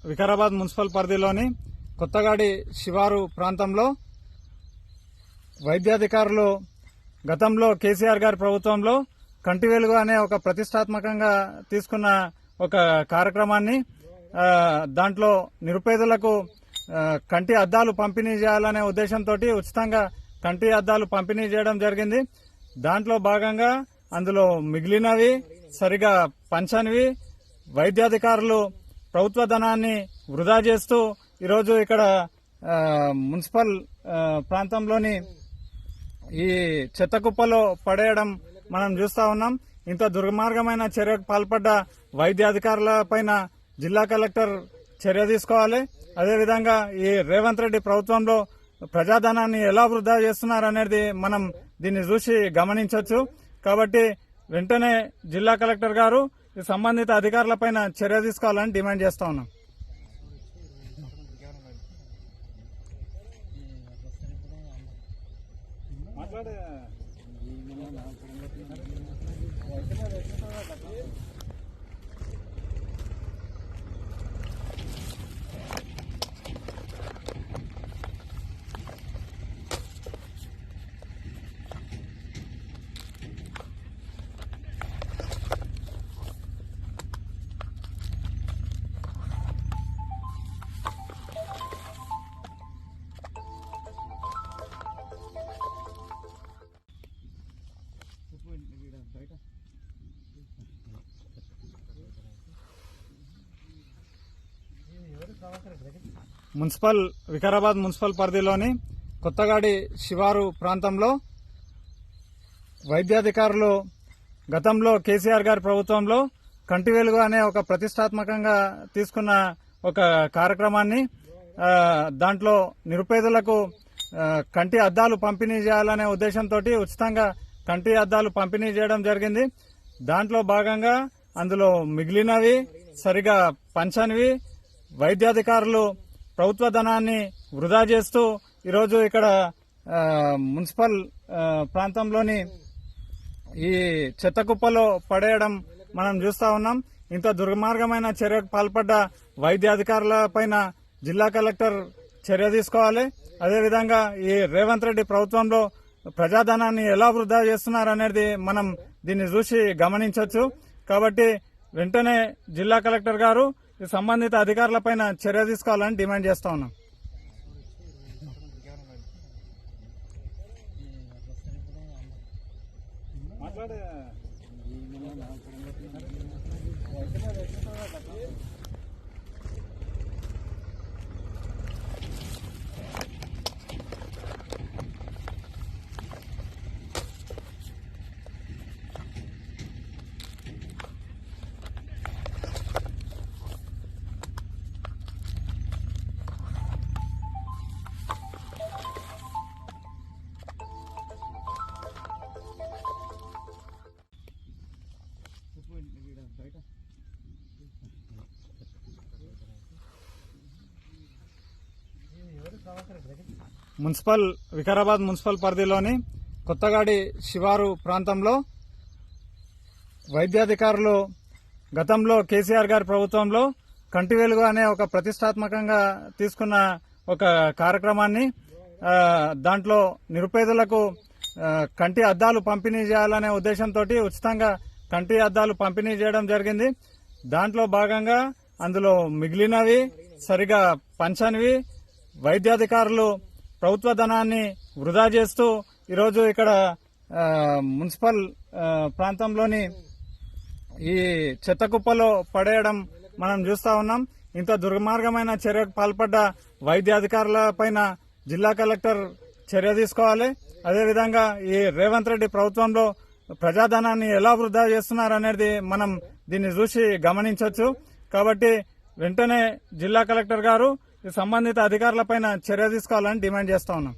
Vikarabad municipal పరిధిలోని కొత్తగాడి శివారు ప్రాంతంలో వైద్యాధికారులు గతంలో కేసీఆర్ గారి ప్రభుత్వంలో కంటి వెలుగు అనే ఒక ప్రతిష్టాత్మకంగా తీసుకున్న ఒక కార్యక్రమాన్ని దాంట్లో నిరుపేదలకు కంటి అద్దాలు పంపిణీ చేయాలనే ఉద్దేశంతో ఉచితంగా కంటి అద్దాలు పంపిణీ చేయడం జరిగింది. దాంట్లో భాగంగా అందులో మిగిలినవి సరిగా పంచనివి వైద్యాధికారులు ప్రభుత్వ ధనాన్ని వృధా చేస్తూ ఈరోజు ఇక్కడ మున్సిపల్ ప్రాంతంలోని ఈ చెత్త కుప్పలో పడేయడం మనం చూస్తా ఉన్నాం. ఇంత దుర్మార్గమైన చర్యకు పాల్పడ్డ వైద్యాధికారుల పైన జిల్లా కలెక్టర్ చర్య తీసుకోవాలి. అదేవిధంగా ఈ రేవంత్ రెడ్డి ప్రభుత్వంలో ప్రజాధనాన్ని ఎలా వృధా చేస్తున్నారనేది మనం దీన్ని చూసి గమనించవచ్చు. కాబట్టి వెంటనే జిల్లా కలెక్టర్ గారు సంబంధిత అధికారులపైన చర్య తీసుకోవాలని డిమాండ్ చేస్తా ఉన్నాం. వికారాబాద్ మున్సిపల్ పరిధిలోని కొత్తగాడి శివారు ప్రాంతంలో వైద్యాధికారులు గతంలో కేసీఆర్ గారి ప్రభుత్వంలో కంటి వెలుగు అనే ఒక ప్రతిష్టాత్మకంగా తీసుకున్న ఒక కార్యక్రమాన్ని దాంట్లో నిరుపేదలకు కంటి అద్దాలు పంపిణీ చేయాలనే ఉద్దేశంతో ఉచితంగా కంటి అద్దాలు పంపిణీ చేయడం జరిగింది. దాంట్లో భాగంగా అందులో మిగిలినవి సరిగా పంచనివి వైద్యాధికారులు ప్రభుత్వ ధనాన్ని వృధా చేస్తూ ఈరోజు ఇక్కడ మున్సిపల్ ప్రాంతంలోని ఈ చెత్త కుప్పలో పడేయడం మనం చూస్తా ఉన్నాం. ఇంత దుర్మార్గమైన చర్యకు పాల్పడ్డ వైద్యాధికారుల పైన జిల్లా కలెక్టర్ చర్య తీసుకోవాలి. అదేవిధంగా ఈ రేవంత్ రెడ్డి ప్రభుత్వంలో ప్రజాధనాన్ని ఎలా వృధా చేస్తున్నారనేది మనం దీన్ని చూసి గమనించవచ్చు. కాబట్టి వెంటనే జిల్లా కలెక్టర్ గారు సంబంధిత అధికారులపైన చర్య తీసుకోవాలని డిమాండ్ చేస్తా ఉన్నాం. వికారాబాద్ మున్సిపల్ పరిధిలోని కొత్తగాడి శివారు ప్రాంతంలో వైద్యాధికారులు గతంలో కేసీఆర్ గారి ప్రభుత్వంలో కంటి వెలుగు అనే ఒక ప్రతిష్టాత్మకంగా తీసుకున్న ఒక కార్యక్రమాన్ని దాంట్లో నిరుపేదలకు కంటి అద్దాలు పంపిణీ చేయాలనే ఉద్దేశంతో ఉచితంగా కంటి అద్దాలు పంపిణీ చేయడం జరిగింది. దాంట్లో భాగంగా అందులో మిగిలినవి సరిగా పంచనివి వైద్యాధికారులు ప్రభుత్వ ధనాన్ని వృధా చేస్తూ ఈరోజు ఇక్కడ మున్సిపల్ ప్రాంతంలోని ఈ చెత్త కుప్పలో పడేయడం మనం చూస్తా ఉన్నాం. ఇంత దుర్మార్గమైన చర్యకు పాల్పడ్డ వైద్యాధికారుల పైన జిల్లా కలెక్టర్ చర్య తీసుకోవాలి. అదేవిధంగా ఈ రేవంత్ రెడ్డి ప్రభుత్వంలో ప్రజాధనాన్ని ఎలా వృధా చేస్తున్నారనేది మనం దీన్ని చూసి గమనించవచ్చు. కాబట్టి వెంటనే జిల్లా కలెక్టర్ గారు సంబంధిత అధికారులపైన చర్య తీసుకోవాలని డిమాండ్ చేస్తా ఉన్నాం.